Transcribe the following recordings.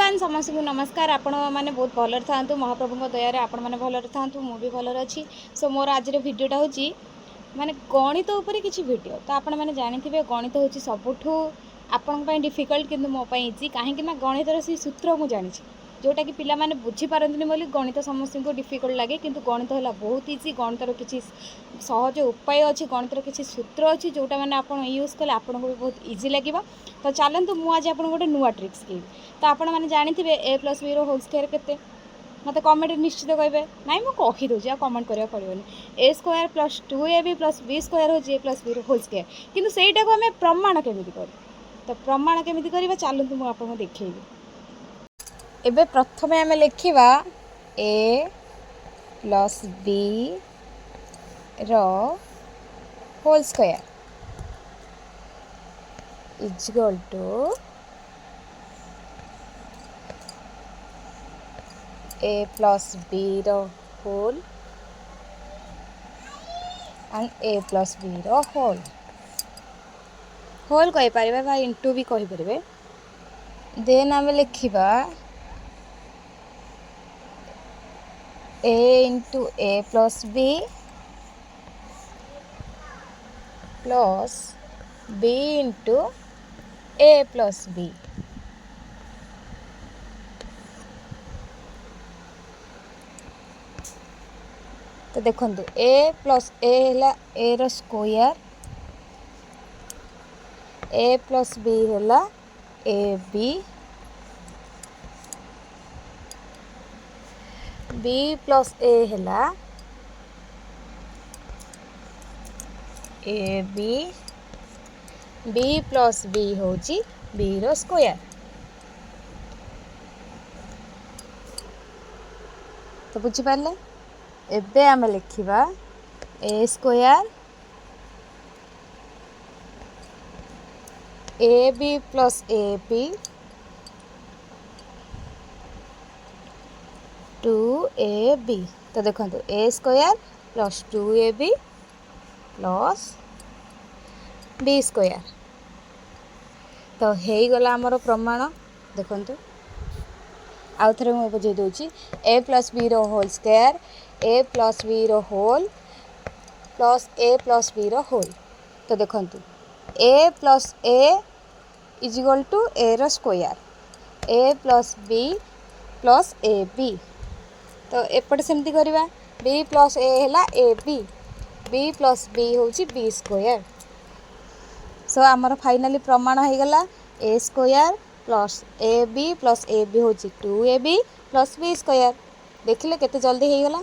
Everyone समस्त को नमस्कार। आपण मैंने बहुत भल था महाप्रभु दया आपण मैंने भल था मुझे भल अच्छी। सो मोर आज भिडटा हूँ माने गणित उपर किसी भिडियो तो आपण मैंने जानी गणित हूँ सबुठ आपण डिफिकल्ट किंतु मोप इजी कहीं गणितर से सूत्र मुझे जानी जोटा कि पिला माने बुझी पारंतनी बोली गणित समस्त को डिफिकल्ट लगे किंतु गणित है बहुत इजी। गणितर किसी सहज उपाय अच्छी गणितर किसी सूत्र अच्छी जोटा मैंने आप यूज कले आपको भी बहुत इजी लगे। तो चलतु मुझे आपको गोटे नुआ ट्रिक्स कही तो आपण मैंने जानी ए प्लस बी रोल स्क्वायर केते मत कमेंट निश्चित कहे ना मुझे कहीदे आ कमेंट करा पड़ोनी a square plus 2ab plus b square हो a plus b whole square किंतु सेटा को आम प्रमाण केमी कर तो प्रमाण केमी कर चलतु मुझे आपको देखी। एबे प्रथम आम लिखा a plus b whole square is equal to a plus b whole and a plus b whole whole कही पारे भाई इंटू भी कही पारे। देन आम लिखा a into a plus b plus b into a plus b तो देखो ए प्लस ए है ए रो स्क्वायर ए प्लस बी है a b b plus a है ए बी प्लस बी हूँ बी रो स्क्वायर। तो बुझिपारे एबे आम लिखा a square a b plus a b two a b तो देखो a square plus 2ab plus b square तो हो गला आमर प्रमाण। देखो आउ थे मुझे बुझे दूसरी a plus b whole square a plus b whole plus a plus b whole तो देखो a plus a is equal to a रो square a plus b plus a b तो एपटे सेमती करवा बी प्लस ए है a b plus b हूँ b square. So आमर फाइनाली प्रमाण हो गला a square plus a b हूँ 2ab प्लस बी स्क्वायर। देखिले केते जल्दी हो गला।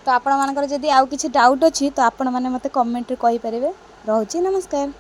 तो आपण मानकर जदि आउ किछि डाउट अछि तो आपण माने मते कमेंट रे कहि परिबे। रहउछि नमस्कार।